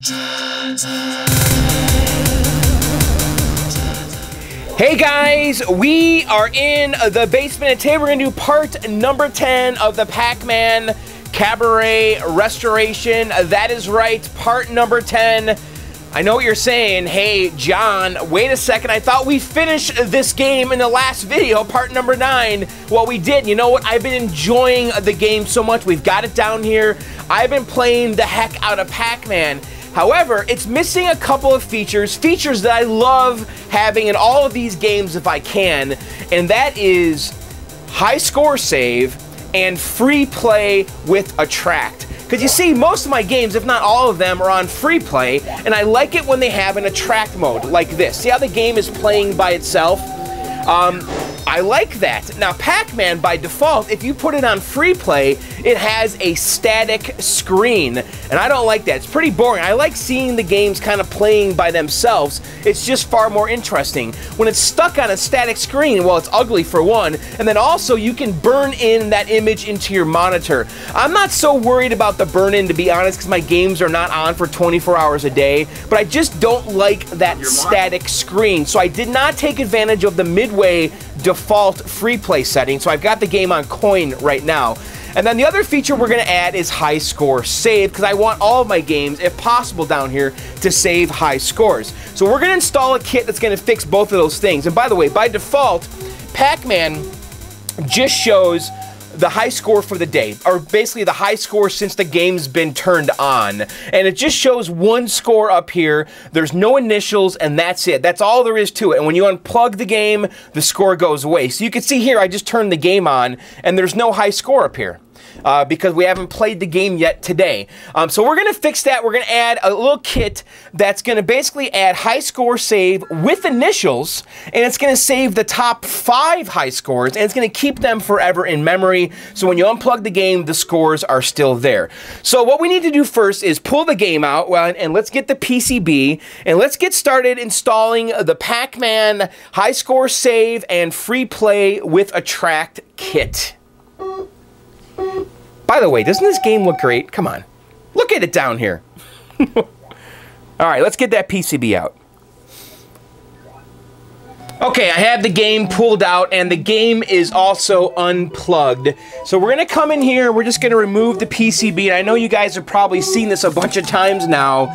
Hey guys, we are in the basement, and today we're going to do part number 10 of the Pac-Man Cabaret Restoration. That is right, part number 10. I know what you're saying. Hey, John, wait a second. I thought we finished this game in the last video, part number 9. Well, we did. You know what? I've been enjoying the game so much. We've got it down here. I've been playing the heck out of Pac-Man. However, it's missing a couple of features that I love having in all of these games if I can, and that is high score save and free play with Attract. Because you see, most of my games, if not all of them, are on free play, and I like it when they have an Attract mode like this. See how the game is playing by itself? I like that. Now, Pac-Man, by default, if you put it on free play, it has a static screen, and I don't like that. It's pretty boring. I like seeing the games kind of playing by themselves. It's just far more interesting. When it's stuck on a static screen, well, it's ugly for one, and then also you can burn in that image into your monitor. I'm not so worried about the burn-in, to be honest, because my games are not on for 24 hours a day, but I just don't like that static screen, so I did not take advantage of the Midway default free play setting, so I've got the game on coin right now. And then the other feature we're going to add is high score save, because I want all of my games, if possible down here, to save high scores. So we're going to install a kit that's going to fix both of those things. And by the way, by default, Pac-Man just shows the high score for the day, or basically the high score since the game's been turned on. And it just shows one score up here. There's no initials, and that's it. That's all there is to it. And when you unplug the game, the score goes away. So you can see here, I just turned the game on, and there's no high score up here. Because we haven't played the game yet today. So we're going to fix that. We're going to add a little kit that's going to basically add high score save with initials, and it's going to save the top 5 high scores, and it's going to keep them forever in memory. So when you unplug the game, the scores are still there. So what we need to do first is pull the game out, and let's get the PCB, and let's get started installing the Pac-Man high score save and free play with Attract kit. By the way, doesn't this game look great? Come on. Look at it down here. Alright, let's get that PCB out. Okay, I have the game pulled out, and the game is also unplugged. So we're going to come in here, we're just going to remove the PCB, and I know you guys have probably seen this a bunch of times now,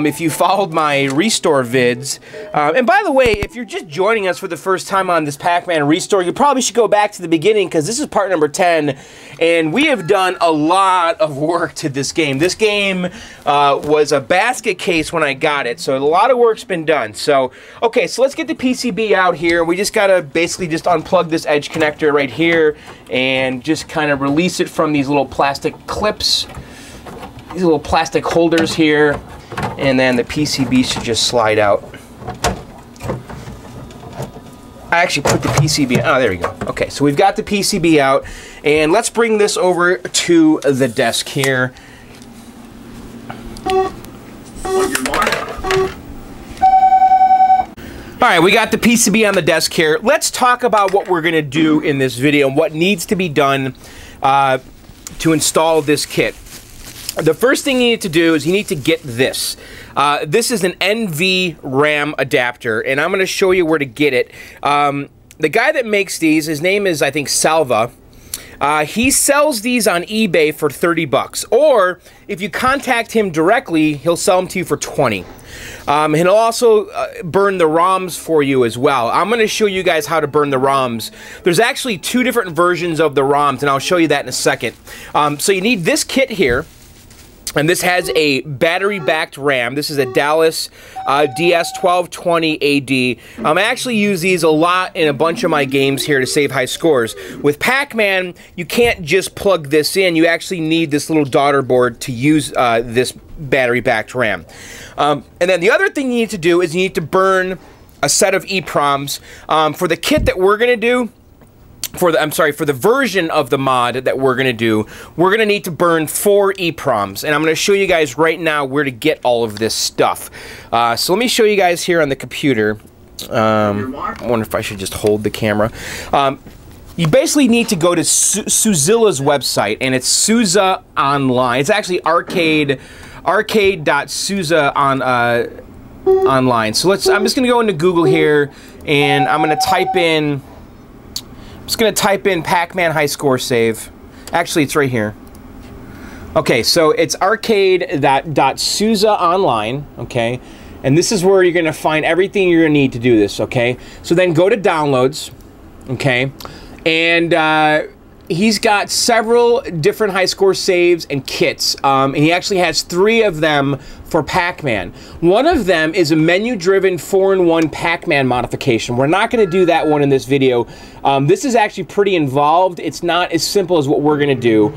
if you followed my restore vids. And by the way, if you're just joining us for the first time on this Pac-Man restore, you probably should go back to the beginning, because this is part number 10, and we have done a lot of work to this game. This game was a basket case when I got it, so a lot of work's been done. So, okay, so let's get the PCB out here. We just gotta basically just unplug this edge connector right here and just kind of release it from these little plastic clips, these little plastic holders here, and then the PCB should just slide out. I actually put the PCB, oh, there we go. Okay, so we've got the PCB out, and let's bring this over to the desk here. Alright, we got the PCB on the desk here. Let's talk about what we're going to do in this video and what needs to be done to install this kit. The first thing you need to do is you need to get this. This is an NVRAM adapter, and I'm going to show you where to get it. The guy that makes these, his name is, I think, Salva. He sells these on eBay for 30 bucks, or if you contact him directly, he'll sell them to you for 20. And he'll also burn the ROMs for you as well. I'm going to show you guys how to burn the ROMs. There's actually 2 different versions of the ROMs, and I'll show you that in a second. So you need this kit here. And this has a battery-backed RAM. This is a Dallas DS1220AD. I actually use these a lot in a bunch of my games here to save high scores. With Pac-Man, you can't just plug this in. You actually need this little daughter board to use this battery-backed RAM. And then the other thing you need to do is you need to burn a set of EEPROMs. For the kit that we're going to do, for the version of the mod that we're going to do, we're going to need to burn 4 EEPROMs, and I'm going to show you guys right now where to get all of this stuff. So let me show you guys here on the computer. I wonder if I should just hold the camera. You basically need to go to Suzilla's website, and it's Souza Online. It's actually Arcade arcade.souza on online. So I'm just gonna go into Google here, and I'm gonna type in. I'm just gonna type in Pac-Man high score save. Actually, it's right here. Okay, so it's arcade.souza online. Okay, and this is where you're gonna find everything you're gonna need to do this. Okay, so then go to downloads. Okay, and he's got several different high score saves and kits, and he actually has 3 of them for Pac-Man. One of them is a menu-driven 4-in-1 Pac-Man modification. We're not going to do that one in this video. This is actually pretty involved. It's not as simple as what we're going to do.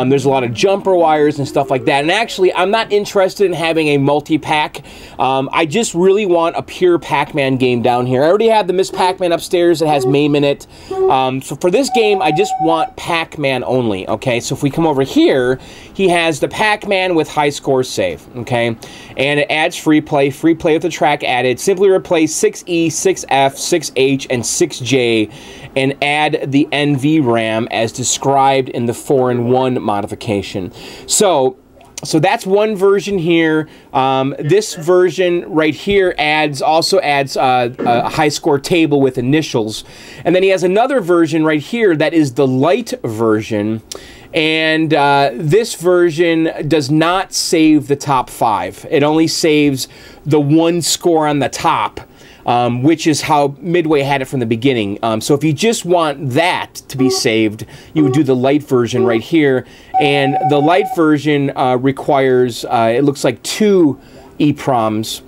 There's a lot of jumper wires and stuff like that. And actually, I'm not interested in having a multi-pack. I just really want a pure Pac-Man game down here. I already have the Miss Pac-Man upstairs that has MAME in it. So for this game, I just want Pac-Man only. Okay, so if we come over here, he has the Pac-Man with high score save. Okay. And it adds free play with the track added. Simply replace 6E, 6F, 6H, and 6J, and add the NVRAM as described in the 4-in-1 modification. So that's one version here. This version right here also adds a high score table with initials. And then he has another version right here that is the light version. And this version does not save the top 5. It only saves the 1 score on the top, which is how Midway had it from the beginning. So if you just want that to be saved, you would do the light version right here. And the light version requires, it looks like 2 EEPROMs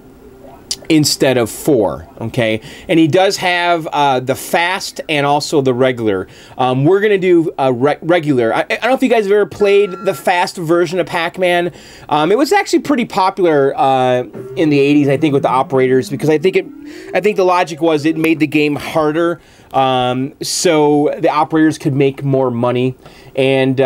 instead of 4, okay? And he does have the fast and also the regular. We're going to do regular. I don't know if you guys have ever played the fast version of Pac-Man. It was actually pretty popular in the 80s, I think, with the operators, because I think the logic was it made the game harder, so the operators could make more money. And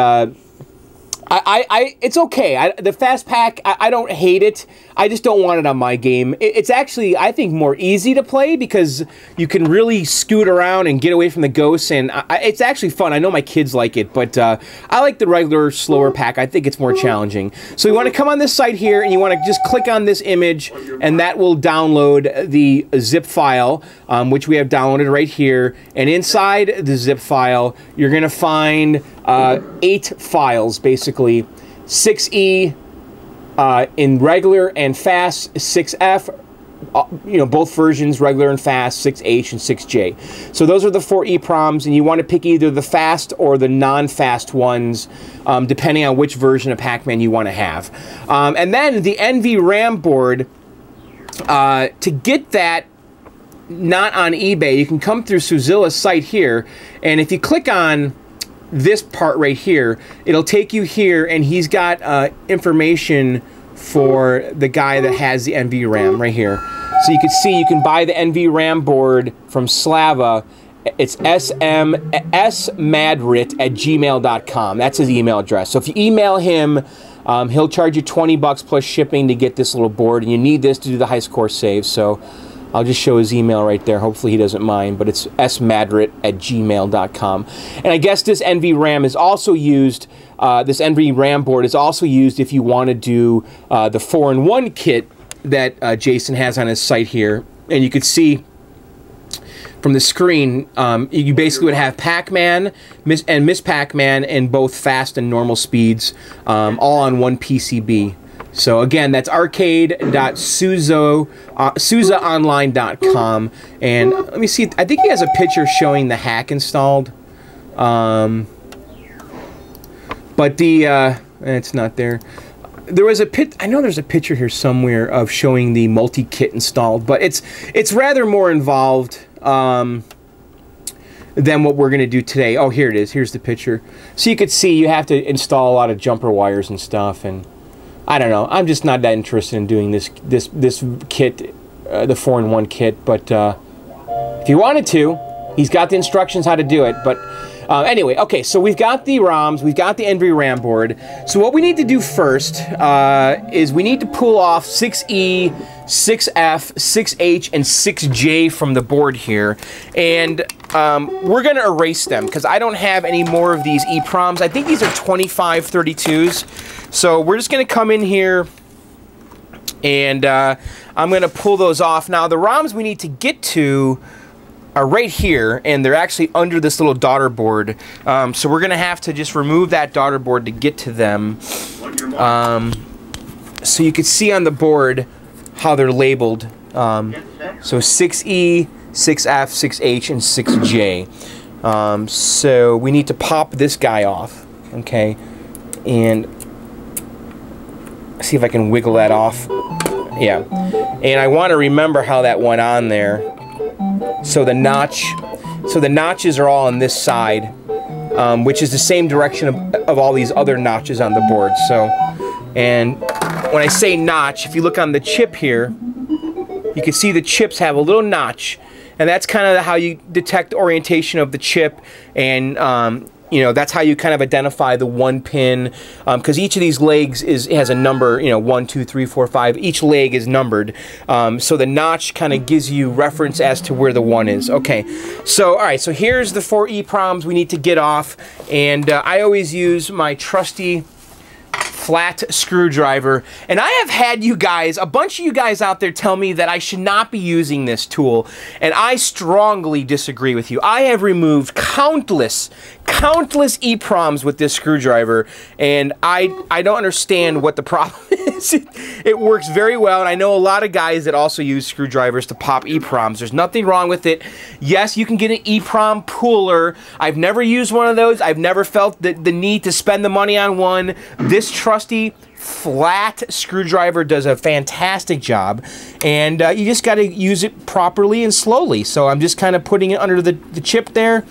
it's okay. The fast pack, I don't hate it. I just don't want it on my game. It's actually, I think, more easy to play because you can really scoot around and get away from the ghosts, and it's actually fun. I know my kids like it, but I like the regular, slower pack. I think it's more challenging. So you want to come on this site here, and you want to just click on this image, and that will download the zip file, which we have downloaded right here. And inside the zip file, you're going to find 8 files, basically. 6E in regular and fast, 6F, you know, both versions, regular and fast, 6H and 6J. So those are the 4 EEPROMs, and you want to pick either the fast or the non-fast ones, depending on which version of Pac-Man you want to have. And then the NVRAM board, to get that not on eBay, you can come through Souzilla's site here, and if you click on this part right here, it'll take you here, and he's got information for the guy that has the NVRAM right here. So you can see you can buy the NVRAM board from Slava. It's smadrit@gmail.com. That's his email address. So if you email him, he'll charge you $20 plus shipping to get this little board, and you need this to do the high score save. So I'll just show his email right there. Hopefully he doesn't mind, but it's smadrit@gmail.com. And I guess this NVRAM is also used, this NVRAM board is also used if you want to do the 4-in-1 kit that Jason has on his site here. And you could see from the screen, you basically would have Pac-Man and Miss Pac-Man in both fast and normal speeds, all on one PCB. So again, that's arcade.souzaonline.com. And let me see, I think he has a picture showing the hack installed. But it's not there. There was I know there's a picture here somewhere of showing the multi-kit installed, but it's rather more involved than what we're going to do today. Oh, here it is. Here's the picture. So you could see you have to install a lot of jumper wires and stuff, and I don't know. I'm just not that interested in doing this kit, the 4-in-1 kit. But if you wanted to, he's got the instructions how to do it. But anyway, okay. So we've got the ROMs, we've got the NVRAM board. So what we need to do first is we need to pull off 6E, 6F, 6H, and 6J from the board here, and we're going to erase them because I don't have any more of these EEPROMs. I think these are 2532s. So we're just going to come in here And I'm going to pull those off. Now, the ROMs we need to get to are right here, and they're actually under this little daughter board. So we're going to have to just remove that daughter board to get to them. So you can see on the board how they're labeled. So 6E, 6F, 6H, and 6J. So we need to pop this guy off, okay? And see if I can wiggle that off. Yeah. And I want to remember how that went on there. So the notches are all on this side, which is the same direction of all these other notches on the board. So, and when I say notch, if you look on the chip here, you can see the chips have a little notch, and that's kind of how you detect orientation of the chip, and you know, that's how you kind of identify the one pin, because each of these legs has a number, you know, 1, 2, 3, 4, 5. Each leg is numbered, so the notch kind of gives you reference as to where the one is. Okay, so all right, so here's the 4 EPROMs we need to get off, and I always use my trusty flat screwdriver, and I have had you guys, a bunch of you guys out there, tell me that I should not be using this tool, and I strongly disagree with you. I have removed countless EPROMs with this screwdriver, and I don't understand what the problem is. It works very well, and I know a lot of guys that also use screwdrivers to pop EPROMs. There's nothing wrong with it. Yes, you can get an EPROM pooler. I've never used one of those. I've never felt the need to spend the money on one. This trusty flat screwdriver does a fantastic job, and you just got to use it properly and slowly. So I'm just kind of putting it under the chip there,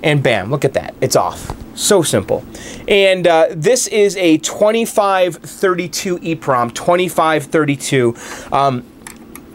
and bam, look at that, it's off. So simple. And this is a 2532 EPROM, 2532.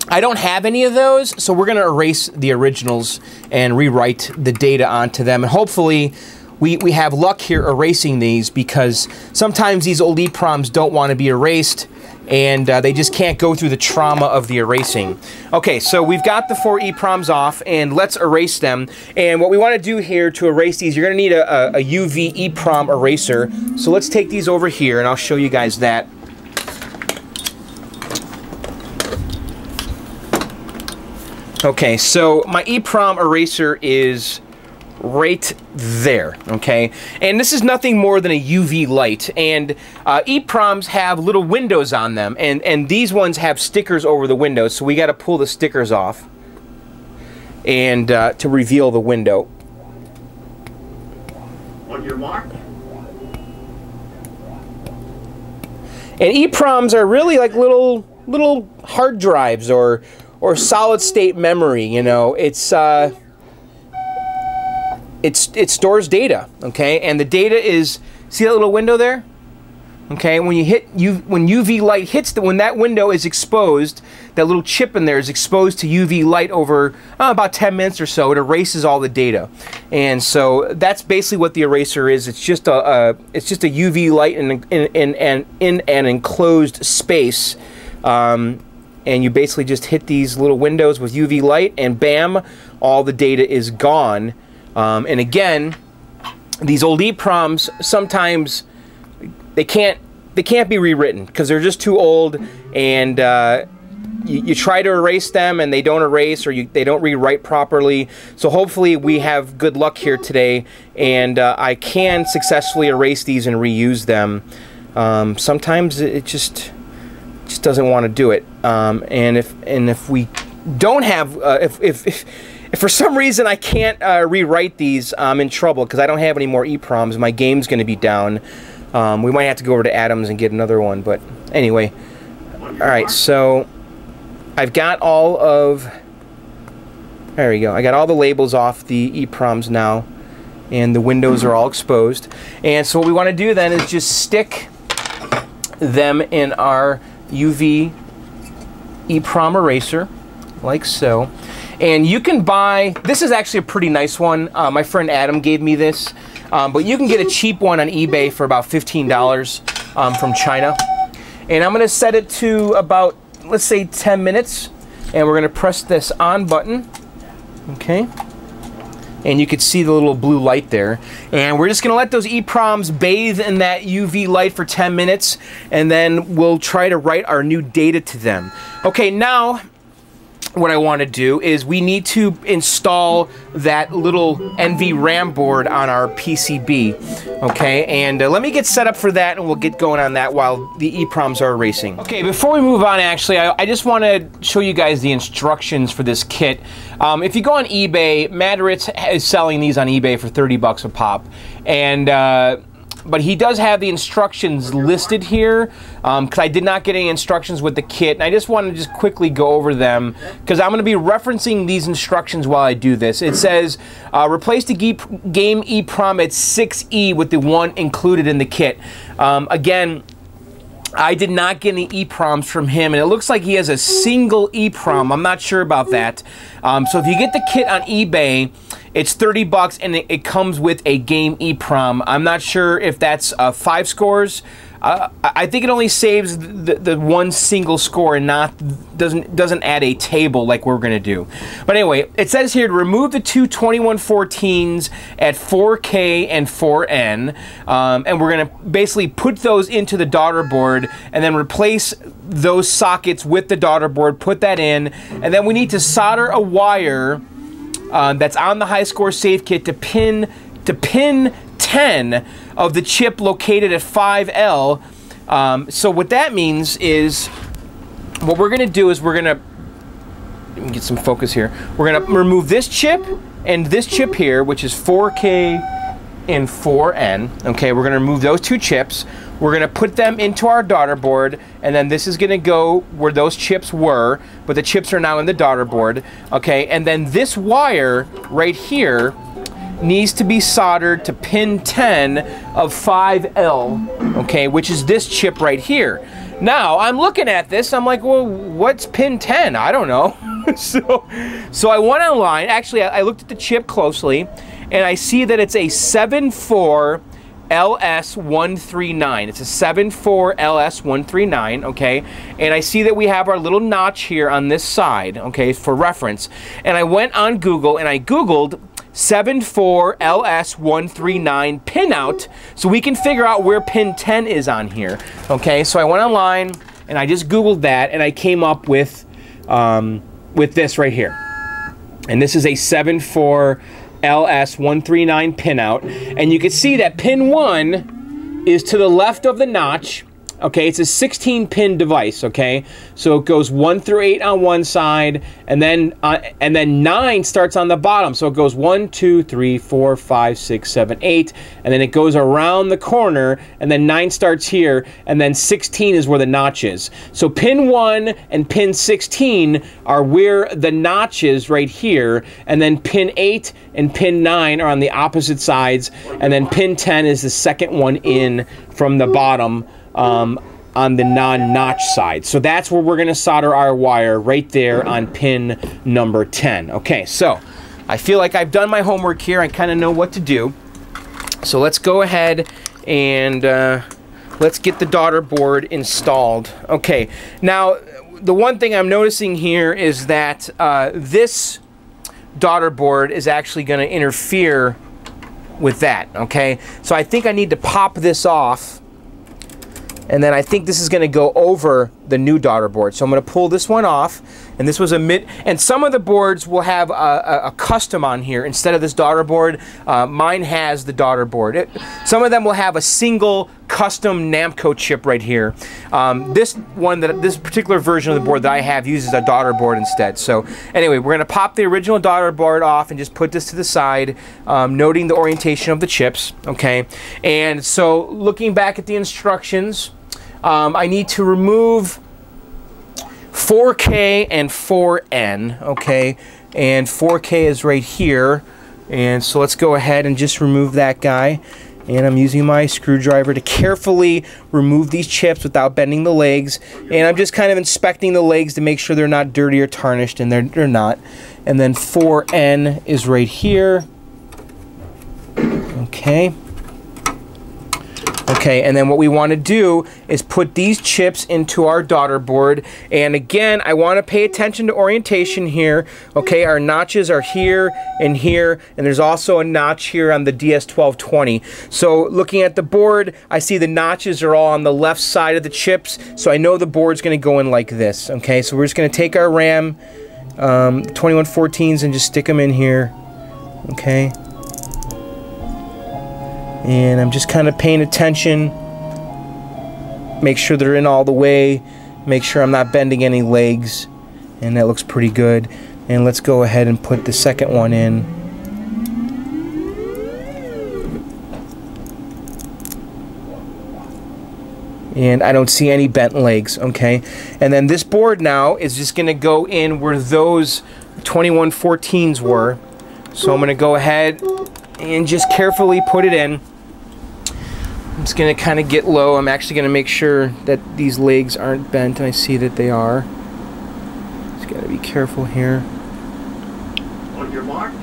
I don't have any of those, so we're going to erase the originals and rewrite the data onto them, and hopefully we have luck here erasing these, because sometimes these old EPROMs don't want to be erased, and they just can't go through the trauma of the erasing. Okay, so we've got the 4 EPROMs off, and let's erase them. And what we want to do here to erase these, you're going to need a UV EPROM eraser. So let's take these over here, and I'll show you guys that. Okay, so my EPROM eraser is right there, okay? And this is nothing more than a UV light, and EPROMs have little windows on them, and these ones have stickers over the windows, so we got to pull the stickers off and to reveal the window. On your mark. And EPROMs are really like little hard drives or solid state memory, you know. It stores data, okay? And the data is, see that little window there? Okay, when UV light hits when that window is exposed, that little chip in there is exposed to UV light over about 10 minutes or so, it erases all the data. And so that's basically what the eraser is. It's just a UV light in an enclosed space. And you basically just hit these little windows with UV light, and bam, all the data is gone. And again, these old EPROMs, sometimes they can't be rewritten because they're just too old, and you try to erase them and they don't erase, or they don't rewrite properly. So hopefully we have good luck here today, and I can successfully erase these and reuse them. Sometimes it just doesn't want to do it, and if we don't have if for some reason I can't rewrite these, I'm in trouble because I don't have any more EPROMs. My game's going to be down. We might have to go over to Adams and get another one, but anyway. Alright, so I've got all of... There we go. I got all the labels off the EPROMs now, and the windows are all exposed. And so what we want to do then is just stick them in our UV EPROM eraser, like so. And you can buy, this is actually a pretty nice one. My friend Adam gave me this, but you can get a cheap one on eBay for about $15 from China. And I'm going to set it to about, let's say 10 minutes, and we're going to press this on button, okay? and you can see the little blue light there. And we're just gonna let those EEPROMs bathe in that UV light for 10 minutes, and then we'll try to write our new data to them. Okay, now what I want to do is we need to install that little NVRAM board on our PCB, okay? And let me get set up for that, and we'll get going on that while the EEPROMs are erasing. Okay, before we move on, actually, I just want to show you guys the instructions for this kit. If you go on eBay, Madaritz is selling these on eBay for 30 bucks a pop, and but he does have the instructions listed here, because I did not get any instructions with the kit, and I just want to just quickly go over them, because I'm going to be referencing these instructions while I do this. It says, replace the game EEPROM at 6E with the one included in the kit. Again, I did not get any EEPROMs from him, and it looks like he has a single EEPROM. I'm not sure about that. So if you get the kit on eBay, it's 30 bucks, and it comes with a game EEPROM. I'm not sure if that's 5 scores. I think it only saves the one single score and doesn't add a table like we're gonna do. But anyway, it says here to remove the two 2114s at 4K and 4N, and we're gonna basically put those into the daughter board and then replace those sockets with the daughter board, put that in, and then we need to solder a wire that's on the HiScore Safe Kit to pin 10 of the chip located at 5L. So what that means is, what we're gonna do is let me get some focus here. We're gonna remove this chip and this chip here, which is 4K and 4N. Okay, we're gonna remove those two chips. We're gonna put them into our daughter board, and then this is gonna go where those chips were, but the chips are now in the daughter board. Okay, and then this wire right here needs to be soldered to pin 10 of 5L, okay, which is this chip right here. Now, I'm looking at this, I'm like, well, what's pin 10? I don't know. So I went online, actually, I looked at the chip closely, and I see that it's a 74LS139. It's a 74LS139, okay? And I see that we have our little notch here on this side, okay, for reference. And I went on Google, and I Googled 74LS139 pinout, so we can figure out where pin 10 is on here. Okay, so I went online and I just Googled that, and I came up with this right here. And this is a 74LS139 pinout, and you can see that pin 1 is to the left of the notch. Okay, it's a 16-pin device, okay? So it goes 1 through 8 on one side, and then 9 starts on the bottom. So it goes 1, 2, 3, 4, 5, 6, 7, 8, and then it goes around the corner, and then 9 starts here, and then 16 is where the notch is. So pin 1 and pin 16 are where the notch is right here, and then pin 8 and pin 9 are on the opposite sides, and then pin 10 is the second one in from the bottom, on the non-notch side. So that's where we're going to solder our wire, right there on pin number 10. Okay, so I feel like I've done my homework here. I kind of know what to do. So let's go ahead and let's get the daughter board installed. Okay, now the one thing I'm noticing here is that this daughter board is actually going to interfere with that. Okay, so I think I need to pop this off, and then I think this is going to go over the new daughter board. So I'm going to pull this one off, and this was and some of the boards will have a custom on here instead of this daughter board. Mine has the daughter board. Some of them will have a single custom Namco chip right here. This particular version of the board that I have uses a daughter board instead. So anyway, we're going to pop the original daughter board off and just put this to the side, noting the orientation of the chips. Okay, and so looking back at the instructions, I need to remove 4K and 4N, okay, and 4K is right here, and so let's go ahead and just remove that guy. And I'm using my screwdriver to carefully remove these chips without bending the legs, and I'm just kind of inspecting the legs to make sure they're not dirty or tarnished, and they're not. And then 4N is right here, okay. Okay, and then what we want to do is put these chips into our daughter board. And again, I want to pay attention to orientation here. Okay, our notches are here, and there's also a notch here on the DS1220. So looking at the board, I see the notches are all on the left side of the chips, so I know the board's going to go in like this. Okay, so we're just going to take our RAM 2114s and just stick them in here. Okay. And I'm just kind of paying attention, make sure they're in all the way, make sure I'm not bending any legs, and that looks pretty good. And let's go ahead and put the second one in. And I don't see any bent legs, okay? And then this board now is just going to go in where those 2114s were. So I'm going to go ahead and just carefully put it in. I'm just going to kind of get low. I'm actually going to make sure that these legs aren't bent, and I see that they are. Just got to be careful here. On your mark.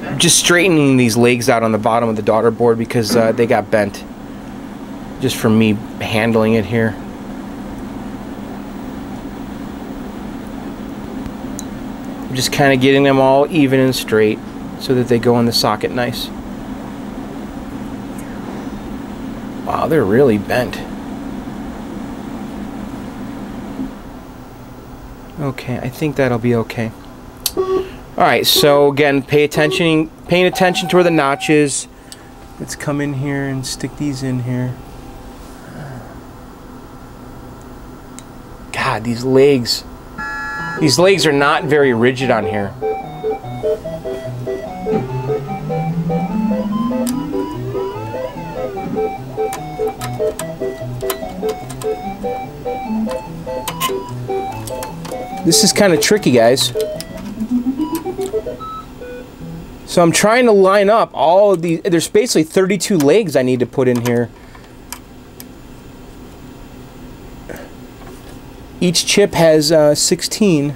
I'm just straightening these legs out on the bottom of the daughter board because they got bent. Just from me handling it here. I'm just kind of getting them all even and straight, so that they go in the socket nice. Wow, they're really bent. Okay, I think that'll be okay. Alright, so again, paying attention to where the notch is. Let's come in here and stick these in here. God, these legs are not very rigid on here. This is kind of tricky, guys. So I'm trying to line up all of these. There's basically 32 legs I need to put in here. Each chip has 16.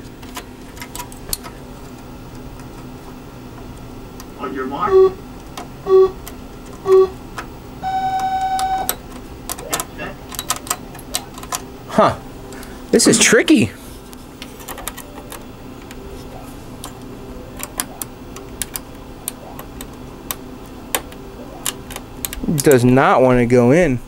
On your mark. Huh. This is tricky. Does not want to go in.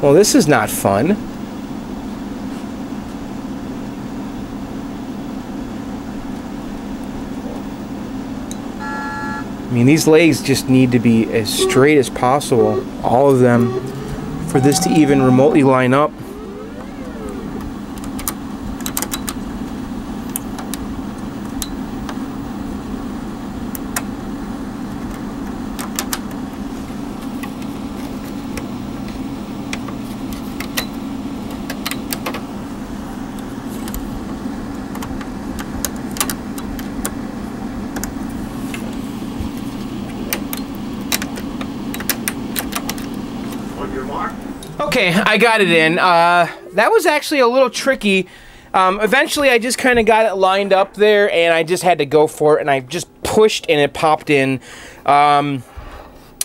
Well, this is not fun. I mean, these legs just need to be as straight as possible, all of them, for this to even remotely line up. Okay, I got it in. That was actually a little tricky. Eventually, I just kind of got it lined up there, and I just had to go for it, and I just pushed, and it popped in. And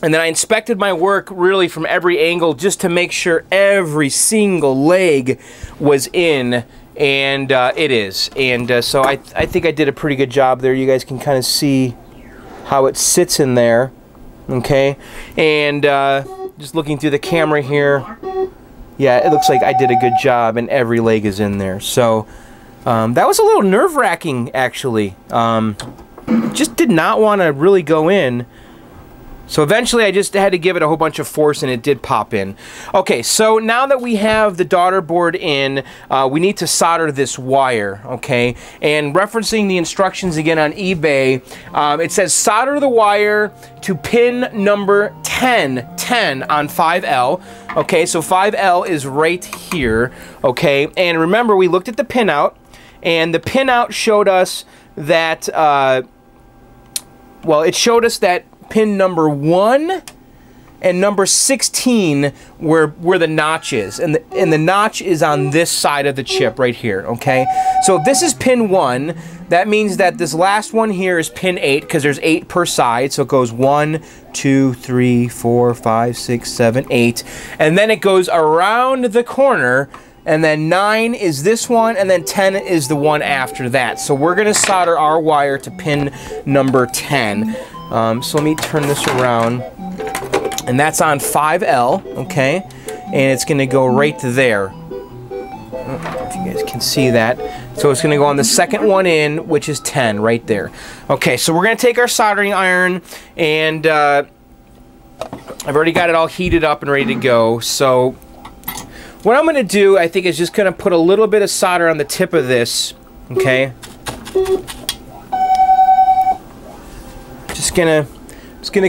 then I inspected my work really from every angle just to make sure every single leg was in, and it is. And so I think I did a pretty good job there. You guys can kind of see how it sits in there, okay? And just looking through the camera here, yeah, it looks like I did a good job, and every leg is in there. So that was a little nerve-wracking, actually. Just did not want to really go in. So eventually I just had to give it a whole bunch of force, and it did pop in. Okay, so now that we have the daughter board in, we need to solder this wire, okay? And referencing the instructions again on eBay, it says solder the wire to pin number 10 on 5L. Okay, so 5L is right here, okay? And remember, we looked at the pinout, and the pinout showed us that well, it showed us that pin number 1 and number 16 where the notch is, and the notch is on this side of the chip right here, okay? So if this is pin 1, that means that this last one here is pin 8, because there's 8 per side, so it goes 1, 2, 3, 4, 5, 6, 7, 8, and then it goes around the corner, and then 9 is this one, and then 10 is the one after that. So we're gonna solder our wire to pin number 10. So let me turn this around. And that's on 5L, okay? And it's gonna go right there. I don't know if you guys can see that. So it's gonna go on the second one in, which is 10 right there. Okay, so we're gonna take our soldering iron, and I've already got it all heated up and ready to go. So what I'm gonna do, I think, is just gonna put a little bit of solder on the tip of this, okay? Just gonna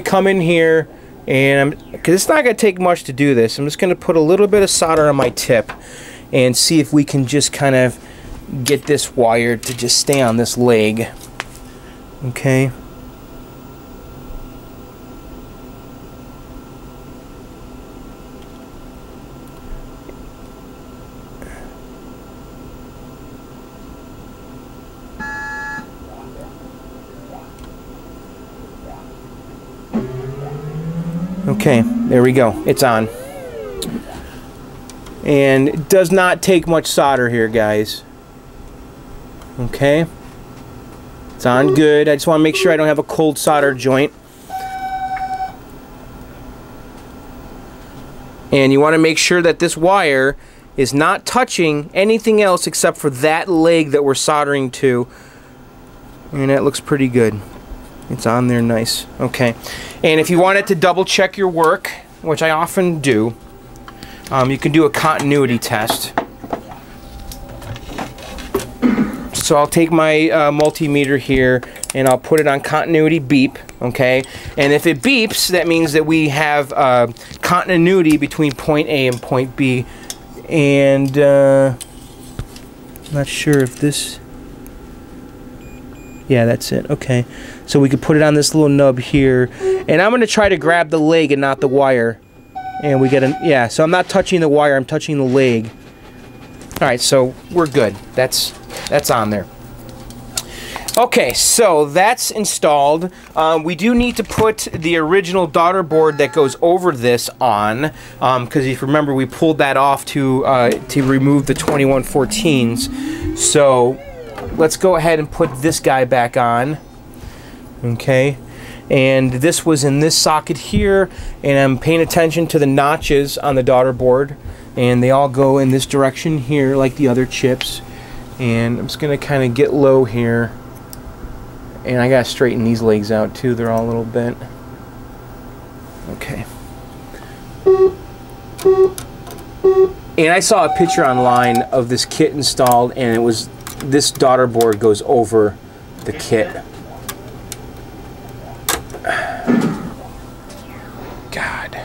come in here, and because it's not going to take much to do this, I'm just going to put a little bit of solder on my tip and see if we can just kind of get this wire to just stay on this leg. Okay. Okay, there we go. It's on. And it does not take much solder here, guys. Okay. It's on good. I just want to make sure I don't have a cold solder joint. And you want to make sure that this wire is not touching anything else except for that leg that we're soldering to. And that looks pretty good. It's on there nice. Okay. And if you wanted to double check your work, which I often do, you can do a continuity test. So I'll take my multimeter here and I'll put it on continuity beep, okay? And if it beeps, that means that we have continuity between point A and point B. And I'm not sure if this... Yeah, that's it. Okay. So we could put it on this little nub here. And I'm going to try to grab the leg and not the wire. And we get an... Yeah, so I'm not touching the wire. I'm touching the leg. Alright, so we're good. That's on there. Okay, so that's installed. We do need to put the original daughter board that goes over this on. Because if you remember, we pulled that off to remove the 2114s. So... let's go ahead and put this guy back on. Okay, and this was in this socket here, and I'm paying attention to the notches on the daughter board, and they all go in this direction here like the other chips. And I'm just gonna kind of get low here, and I gotta straighten these legs out too, they're all a little bent. Okay. And I saw a picture online of this kit installed, and it was this daughter board goes over the kit. God.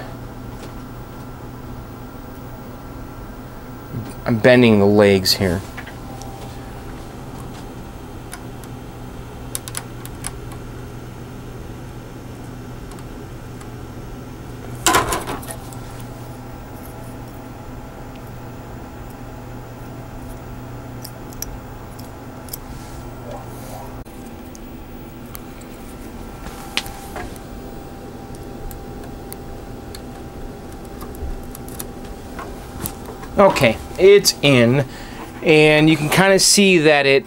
I'm bending the legs here. Okay, it's in, and you can kind of see that it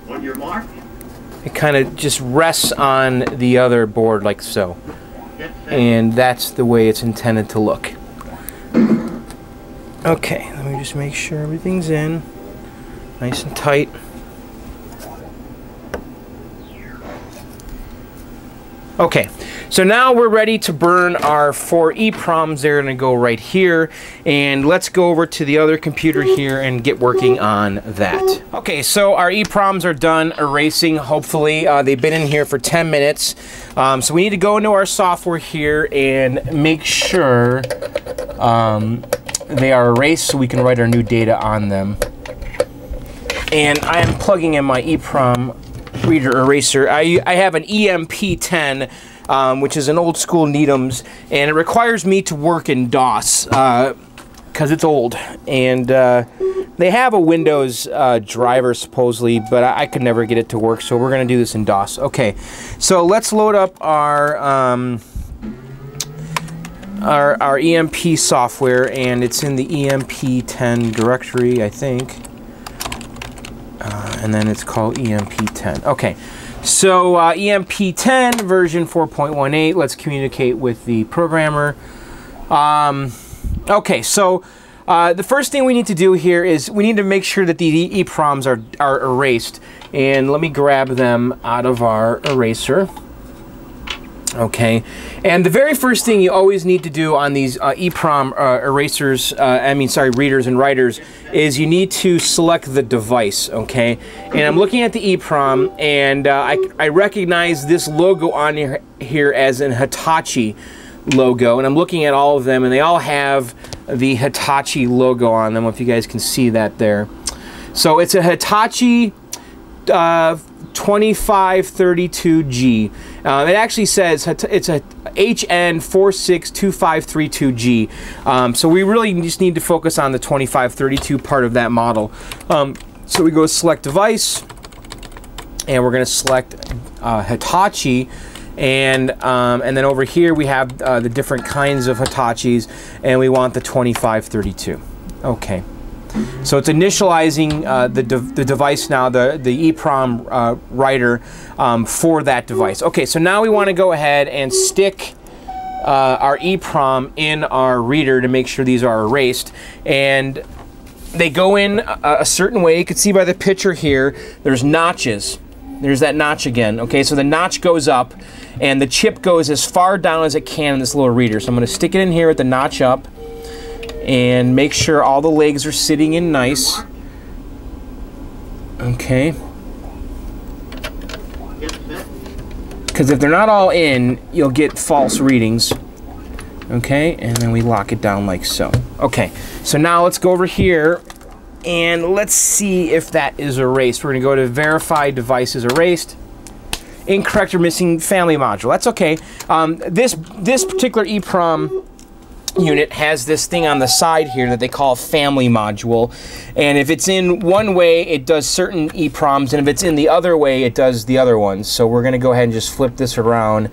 On your mark. It kind of just rests on the other board like so, and that's the way it's intended to look. Okay, let me just make sure everything's in, nice and tight. Okay, so now we're ready to burn our 4 EEPROMs. They're going to go right here, and let's go over to the other computer here and get working on that. Okay, so our EEPROMs are done erasing, hopefully. They've been in here for 10 minutes. So we need to go into our software here and make sure they are erased so we can write our new data on them. And I am plugging in my EEPROM reader eraser. I have an EMP10, which is an old school Needham's, and it requires me to work in DOS because it's old, and they have a Windows driver supposedly, but I could never get it to work, so we're going to do this in DOS. Okay, so let's load up our EMP software, and it's in the EMP10 directory, I think. And then it's called EMP10. Okay, so EMP10 version 4.18. Let's communicate with the programmer. Okay, so the first thing we need to do here is we need to make sure that the EPROMs are erased. And let me grab them out of our eraser. Okay, and the very first thing you always need to do on these EPROM erasers, readers and writers, is you need to select the device, okay? And I'm looking at the EPROM, and I recognize this logo on here as an Hitachi logo, and I'm looking at all of them, and they all have the Hitachi logo on them, if you guys can see that there. So it's a Hitachi 2532G. It actually says it's a HN462532G. So we really just need to focus on the 2532 part of that model. So we go select device, and we're going to select Hitachi, and then over here we have the different kinds of Hitachis, and we want the 2532. Okay. So it's initializing the device now, the EPROM writer for that device. Okay, so now we want to go ahead and stick our EPROM in our reader to make sure these are erased. And they go in a certain way. You can see by the picture here, there's notches. There's that notch again. Okay, so the notch goes up, and the chip goes as far down as it can in this little reader. So I'm going to stick it in here with the notch up, and make sure all the legs are sitting in nice. Okay. Because if they're not all in, you'll get false readings. Okay, and then we lock it down like so. Okay, so now let's go over here, and let's see if that is erased. We're going to go to verify devices erased. Incorrect or missing family module. That's okay. This particular EPROM unit has this thing on the side here that they call family module, and if it's in one way it does certain EPROMs, and if it's in the other way it does the other ones. So we're going to go ahead and just flip this around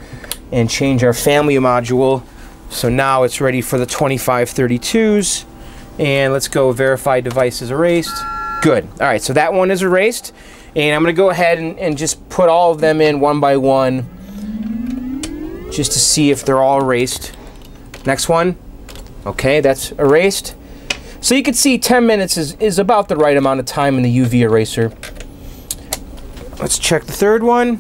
and change our family module, so now it's ready for the 2532s. And let's go verify devices erased. Good. Alright, so that one is erased, and I'm going to go ahead and just put all of them in one by one just to see if they're all erased. Next one. Okay, that's erased. So you can see 10 minutes is about the right amount of time in the UV eraser. Let's check the third one.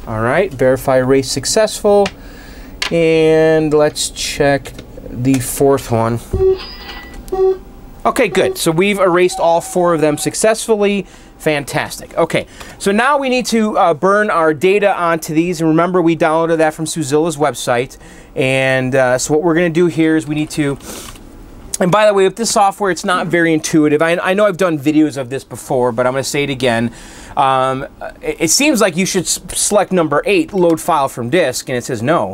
Alright, verify erase successful. And let's check the fourth one. Okay, good. So we've erased all 4 of them successfully. Fantastic. Okay, so now we need to burn our data onto these, and remember we downloaded that from Suzilla's website. And so what we're going to do here is we need to, and by the way, with this software it's not very intuitive. I know I've done videos of this before, but I'm going to say it again. It seems like you should select number 8, load file from disk, and it says no.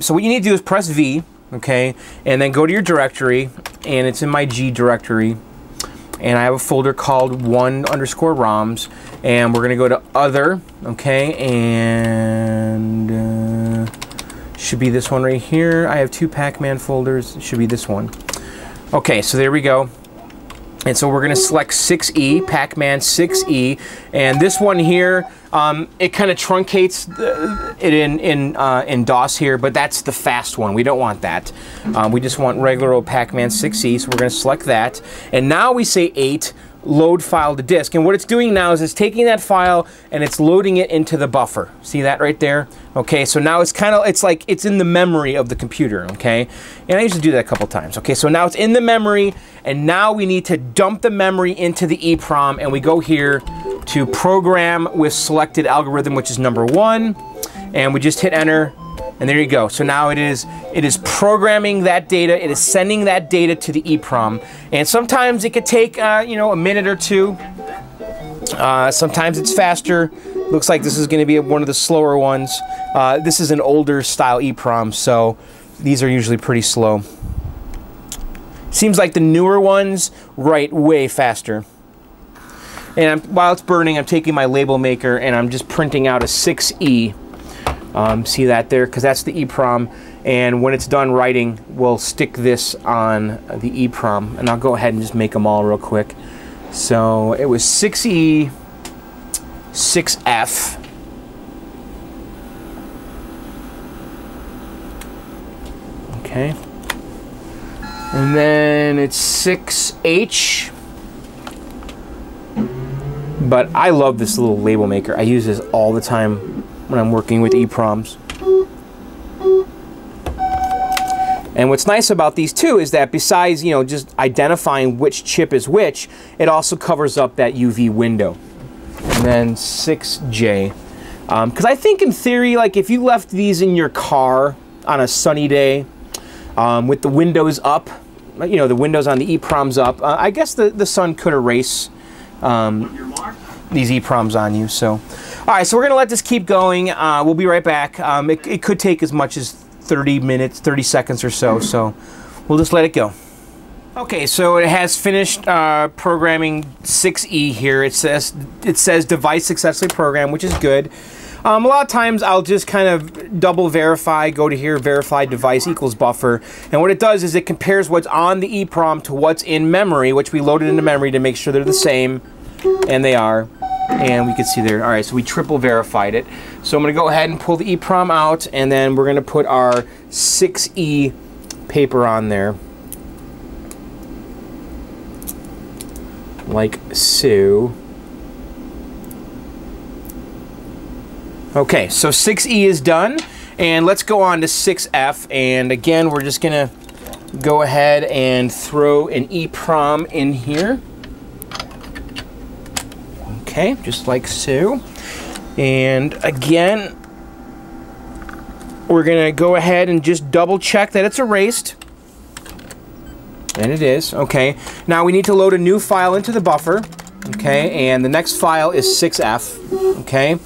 So what you need to do is press V, okay, and then go to your directory, and it's in my G directory. And I have a folder called 1_ROMs, and we're going to go to Other, okay, and should be this one right here. I have 2 Pac-Man folders. It should be this one. Okay, so there we go. And so we're going to select 6E, Pac-Man 6E, and this one here, it kind of truncates it in DOS here, but that's the fast one. We don't want that. We just want regular old Pac-Man 6E, so we're going to select that. And now we say 8, load file to disk. And what it's doing now is it's taking that file and it's loading it into the buffer. See that right there? Okay, so now it's it's like it's in the memory of the computer, okay? And I used to do that a couple times. Okay, so now it's in the memory, and now we need to dump the memory into the EPROM, and we go here to program with selected algorithm, which is number 1, and we just hit enter, and there you go. So now it is programming that data, it is sending that data to the EPROM, and sometimes it could take you know, a minute or 2. Sometimes it's faster, a Looks like this is going to be one of the slower ones. This is an older style EEPROM, so these are usually pretty slow. Seems like the newer ones write way faster. And while it's burning, I'm taking my label maker and I'm just printing out a 6E. See that there? Because that's the EEPROM. And when it's done writing, we'll stick this on the EEPROM. And I'll go ahead and just make them all real quick. So it was 6E, 6F. Okay. And then it's 6H. But I love this little label maker. I use this all the time when I'm working with EEPROMs. And what's nice about these two is that besides, you know, just identifying which chip is which, it also covers up that UV window. And then 6J. Because I think in theory, like if you left these in your car on a sunny day with the windows up, you know, the windows on the EEPROMs up, I guess the sun could erase these EEPROMs on you. So, all right, so we're gonna let this keep going. We'll be right back. It could take as much as 30 minutes, 30 seconds or so. So we'll just let it go. Okay, so it has finished programming 6E here. It says device successfully programmed, which is good. A lot of times I'll just kind of double verify, go to here, verify device equals buffer. And what it does is it compares what's on the EEPROM to what's in memory, which we loaded into memory to make sure they're the same. And they are. And we can see there. All right, so we triple verified it. So I'm going to go ahead and pull the EEPROM out, and then we're going to put our 6E paper on there. Like so. Okay, so 6E is done, and let's go on to 6F. And again, we're just going to go ahead and throw an EEPROM in here. Okay, just like so. And again, we're going to go ahead and just double check that it's erased. And it is. Okay, now we need to load a new file into the buffer. Okay, and the next file is 6F. Okay,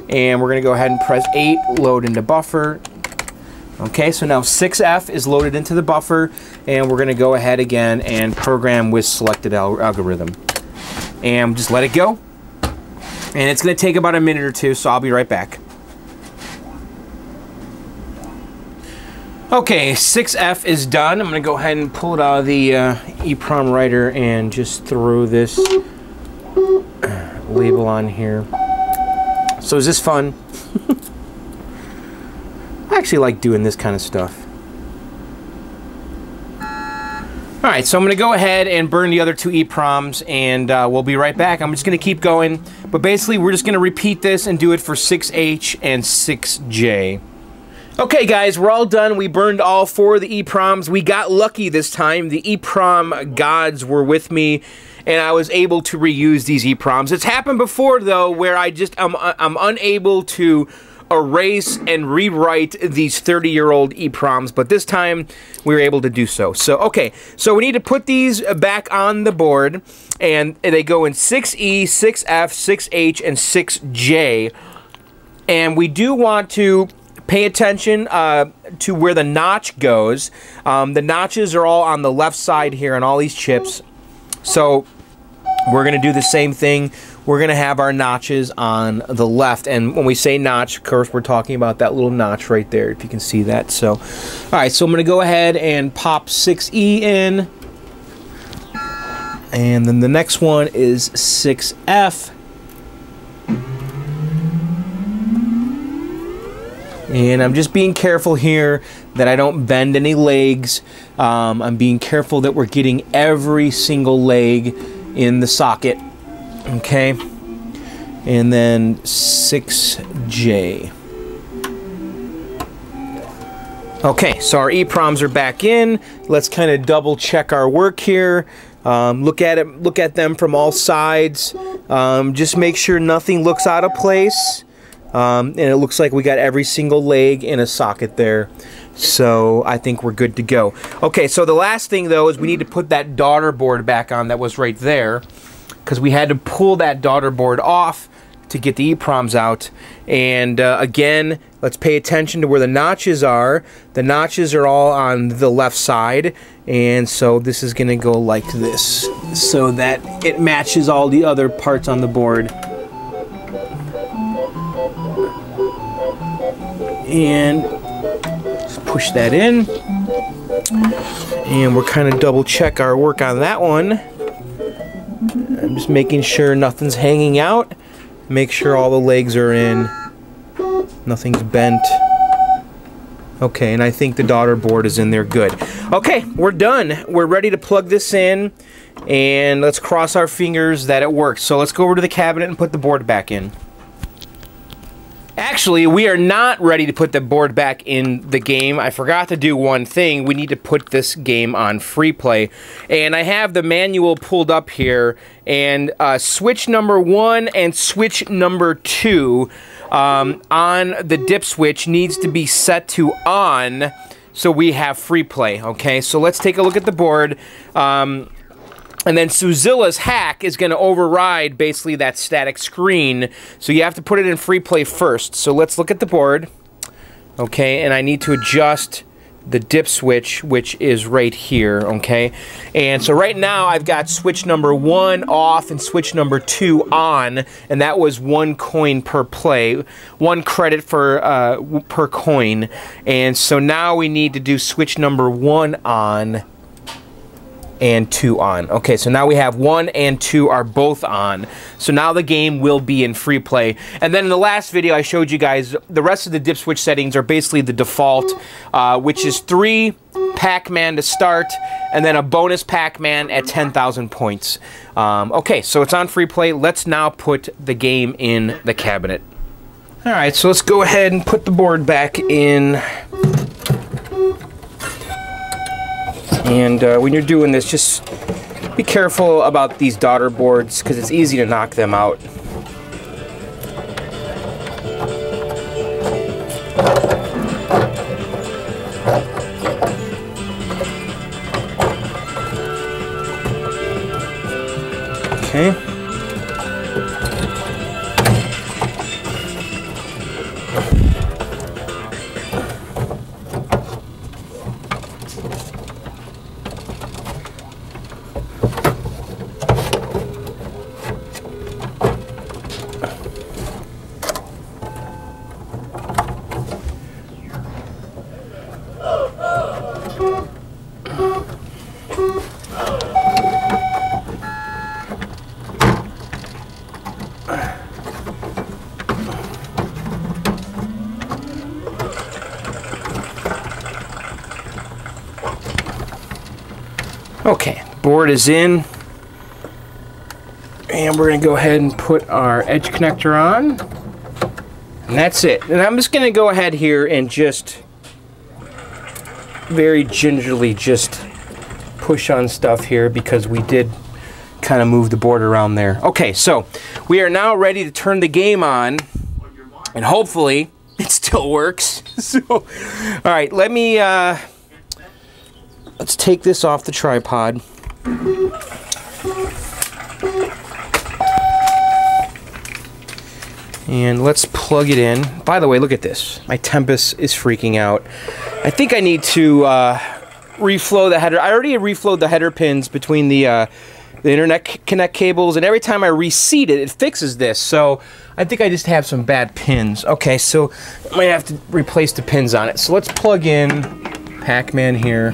and we're going to go ahead and press 8, load into buffer. Okay, so now 6F is loaded into the buffer, and we're going to go ahead again and program with selected algorithm. And just let it go. And it's going to take about a minute or two, so I'll be right back. Okay, 6F is done. I'm going to go ahead and pull it out of the EEPROM writer and just throw this label on here. So is this fun? I actually like doing this kind of stuff. Alright, so I'm going to go ahead and burn the other two EEPROMs, and we'll be right back. I'm just going to keep going, but basically we're just going to repeat this and do it for 6H and 6J. Okay guys, we're all done. We burned all 4 of the EEPROMs. We got lucky this time. The EEPROM gods were with me, and I was able to reuse these EEPROMs. It's happened before though, where I'm unable to erase and rewrite these 30-year-old EEPROMs, but this time we were able to do so. So, okay, so we need to put these back on the board, and they go in 6E, 6F, 6H, and 6J. And we do want to pay attention to where the notch goes. The notches are all on the left side here on all these chips. So we're going to do the same thing. We're going to have our notches on the left. And when we say notch, of course, we're talking about that little notch right there, if you can see that. So, all right, so I'm going to go ahead and pop 6E in. And then the next one is 6F. And I'm just being careful here that I don't bend any legs. I'm being careful that we're getting every single leg in the socket. Okay. And then 6J. Okay, so our EEPROMs are back in. Let's kind of double check our work here. Look at them from all sides. Just make sure nothing looks out of place. And it looks like we got every single leg in a socket there. So I think we're good to go. Okay, so the last thing though is we need to put that daughter board back on that was right there, because we had to pull that daughter board off to get the EEPROMs out. And again, let's pay attention to where the notches are. The notches are all on the left side, and so this is going to go like this so that it matches all the other parts on the board. And just push that in. And we're kind of double check our work on that one. I'm just making sure nothing's hanging out. Make sure all the legs are in. Nothing's bent. Okay, and I think the daughter board is in there good. Okay, we're done. We're ready to plug this in, and let's cross our fingers that it works. So let's go over to the cabinet and put the board back in. Actually, we are not ready to put the board back in the game. I forgot to do one thing. We need to put this game on free play. And I have the manual pulled up here, and switch number 1 and switch number 2 on the dip switch needs to be set to on so we have free play. Okay, so let's take a look at the board. And then Suzilla's hack is going to override basically that static screen. So you have to put it in free play first. So let's look at the board. Okay, and I need to adjust the dip switch, which is right here. Okay, and so right now I've got switch number 1 off and switch number 2 on, and that was 1 coin per play, 1 credit for per coin. And so now we need to do switch number 1 on and 2 on. Okay, so now we have 1 and 2 are both on. So now the game will be in free play. And then in the last video I showed you guys the rest of the dip switch settings are basically the default, which is 3 Pac-Man to start, and then a bonus Pac-Man at 10,000 points. Okay, so it's on free play. Let's now put the game in the cabinet. Alright, so let's go ahead and put the board back in. And when you're doing this, just be careful about these daughter boards because it's easy to knock them out. Okay. Okay, board is in, and we're going to go ahead and put our edge connector on, and that's it. And I'm just going to go ahead here and just very gingerly just push on stuff here because we did kind of move the board around there. Okay, so we are now ready to turn the game on, and hopefully it still works. So, all right, let me let's take this off the tripod. And let's plug it in. By the way, look at this. My Tempest is freaking out. I think I need to reflow the header. I already reflowed the header pins between the Internet Connect cables, and every time I reseat it, it fixes this. So I think I just have some bad pins. Okay, so I might have to replace the pins on it. So let's plug in Pac-Man here.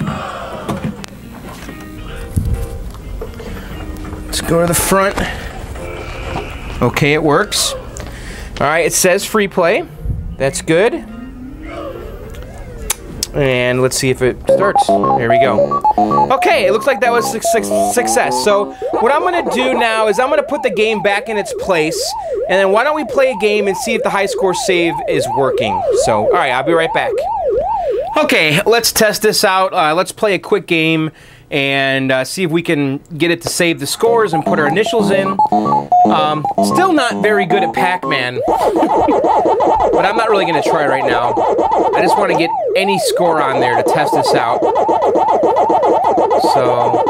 Let's go to the front. Okay, it works. Alright, it says free play. That's good. And let's see if it starts. There we go. Okay, it looks like that was success. So what I'm going to do now is I'm going to put the game back in its place. And then why don't we play a game and see if the high score save is working. So, alright, I'll be right back. Okay, let's test this out. Let's play a quick game and see if we can get it to save the scores and put our initials in. Still not very good at Pac-Man, but I'm not really going to try right now. I just want to get any score on there to test this out. So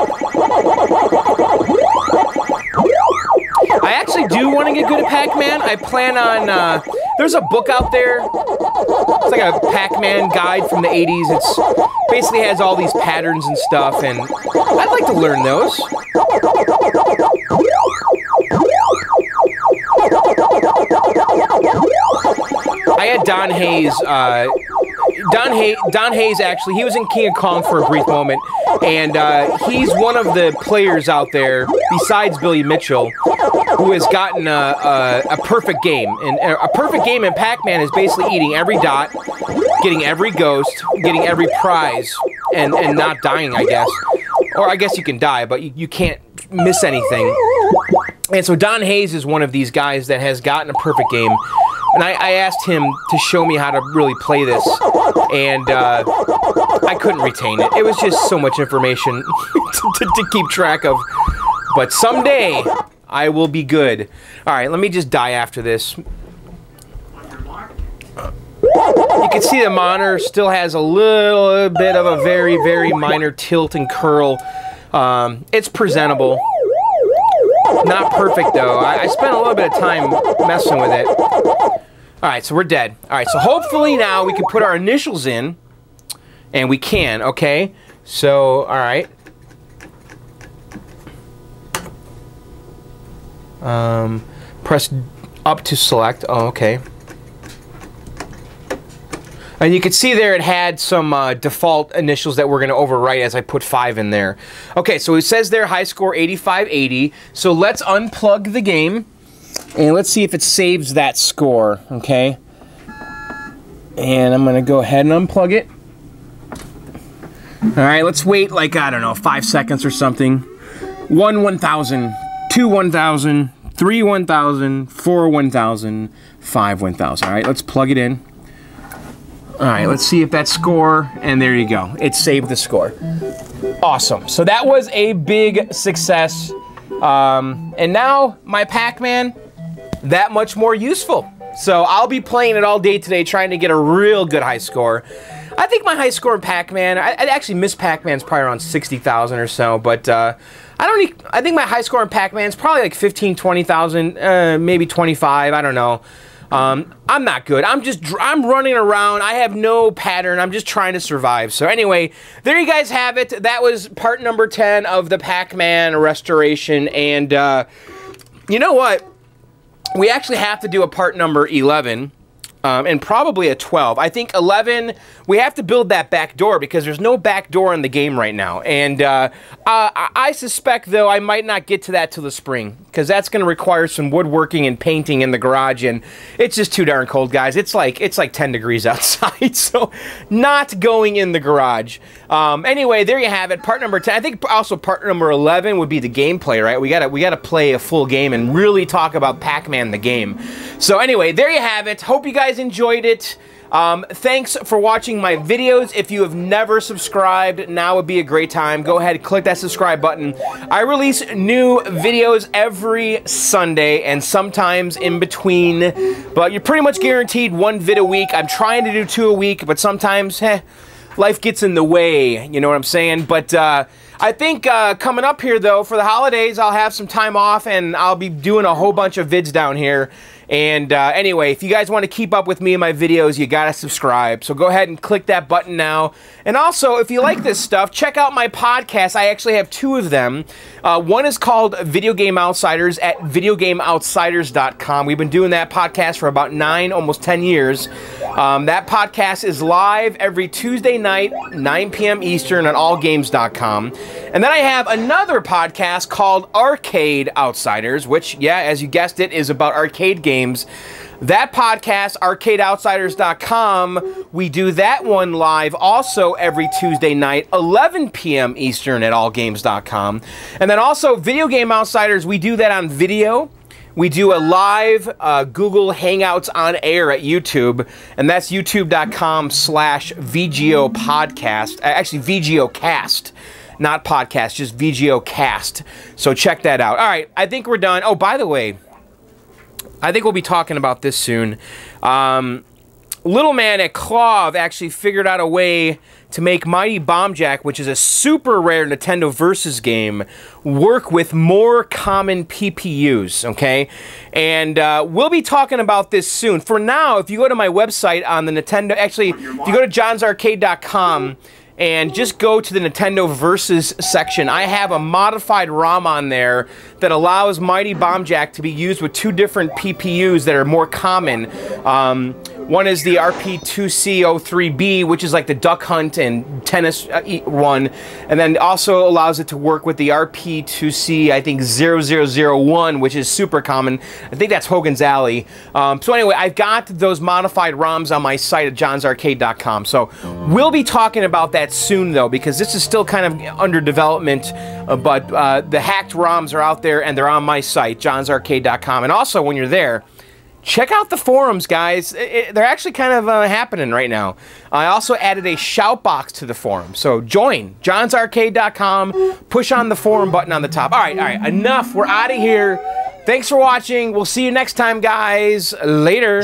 I actually do do want to get good at Pac-Man, I plan on, there's a book out there. It's like a Pac-Man guide from the 80s. It's basically has all these patterns and stuff, and I'd like to learn those. I had Don Hayes, Don Hayes actually, he was in King of Kong for a brief moment, and he's one of the players out there, besides Billy Mitchell, who has gotten a perfect game. And a perfect game in Pac-Man is basically eating every dot, getting every ghost, getting every prize, and not dying, I guess. Or I guess you can die, but you can't miss anything. And so Don Hayes is one of these guys that has gotten a perfect game. And I asked him to show me how to really play this, and I couldn't retain it. It was just so much information to keep track of. But someday, I will be good. All right, let me just die after this. You can see the monitor still has a little bit of a very, very minor tilt and curl. It's presentable. Not perfect, though. I spent a little bit of time messing with it. All right, so we're dead. All right, so hopefully now we can put our initials in, and we can, okay? So, all right. Press up to select. Oh, okay. And you can see there it had some default initials that we're going to overwrite as I put 5 in there. Okay, so it says there high score 8580. So let's unplug the game. And let's see if it saves that score, okay? And I'm going to go ahead and unplug it. Alright, let's wait like, I don't know, 5 seconds or something. 1 1000, 2 1000, 3 1000, 4 1000, 5 1000. Alright, let's plug it in. Alright, let's see if that score, and there you go. It saved the score. Awesome. So that was a big success. And now my Pac-Man, that much more useful. So I'll be playing it all day today, trying to get a real good high score. I think my high score in Pac-Man, I actually miss Pac-Man's probably around 60,000 or so, but I think my high score in Pac-Man is probably like 15, 20,000, maybe 25, I don't know. I'm not good. I'm running around. I have no pattern. I'm just trying to survive. So anyway, there you guys have it. That was part number 10 of the Pac-Man restoration. And you know what? We actually have to do a part number 11. And probably a 12. I think 11, we have to build that back door because there's no back door in the game right now. And I suspect, though, I might not get to that till the spring because that's going to require some woodworking and painting in the garage, and it's just too darn cold, guys. It's like 10 degrees outside, so not going in the garage. Anyway, there you have it, part number 10. I think also part number 11 would be the gameplay, right? We gotta play a full game and really talk about Pac-Man the game. So anyway, there you have it. Hope you guys enjoyed it. Thanks for watching my videos. If you have never subscribed, now would be a great time. Go ahead and click that subscribe button. I release new videos every Sunday and sometimes in between, but you're pretty much guaranteed 1 vid a week. I'm trying to do 2 a week, but sometimes, life gets in the way, you know what I'm saying? But I think coming up here, though, for the holidays, I'll have some time off, and I'll be doing a whole bunch of vids down here. And anyway, if you guys want to keep up with me and my videos, you gotta subscribe. So go ahead and click that button now. And also, if you like this stuff, check out my podcast. I actually have 2 of them. One is called Video Game Outsiders at videogameoutsiders.com. We've been doing that podcast for about 9, almost 10 years. That podcast is live every Tuesday night, 9 p.m. Eastern on allgames.com. And then I have another podcast called Arcade Outsiders, which, yeah, as you guessed it, is about arcade games. That podcast, arcadeoutsiders.com, we do that one live also every Tuesday night, 11 p.m. Eastern at allgames.com. And then also Video Game Outsiders, we do that on video. We do a live Google Hangouts on air at YouTube, and that's youtube.com/VGO podcast. Actually, VGO cast. Not podcast, just VGO cast. So check that out. All right, I think we're done. Oh, by the way, I think we'll be talking about this soon. Little man at Clove actually figured out a way to make Mighty Bomb Jack, which is a super rare Nintendo Versus game, work with more common PPUs, okay? And we'll be talking about this soon. For now, if you go to my website on the Nintendo, actually, if you go to johnsarcade.com and just go to the Nintendo Versus section, I have a modified ROM on there that allows Mighty Bomb Jack to be used with 2 different PPUs that are more common. One is the RP2C03B, which is like the Duck Hunt and tennis one, and then also allows it to work with the RP2C, I think 0001, which is super common. I think that's Hogan's Alley. So anyway, I've got those modified ROMs on my site at johnsarcade.com. So we'll be talking about that soon, though, because this is still kind of under development, but the hacked ROMs are out there and they're on my site, johnsarcade.com. And also, when you're there, check out the forums, guys. They're actually kind of happening right now. I also added a shout box to the forum. So join johnsarcade.com, push on the forum button on the top. All right, enough. We're out of here. Thanks for watching. We'll see you next time, guys. Later.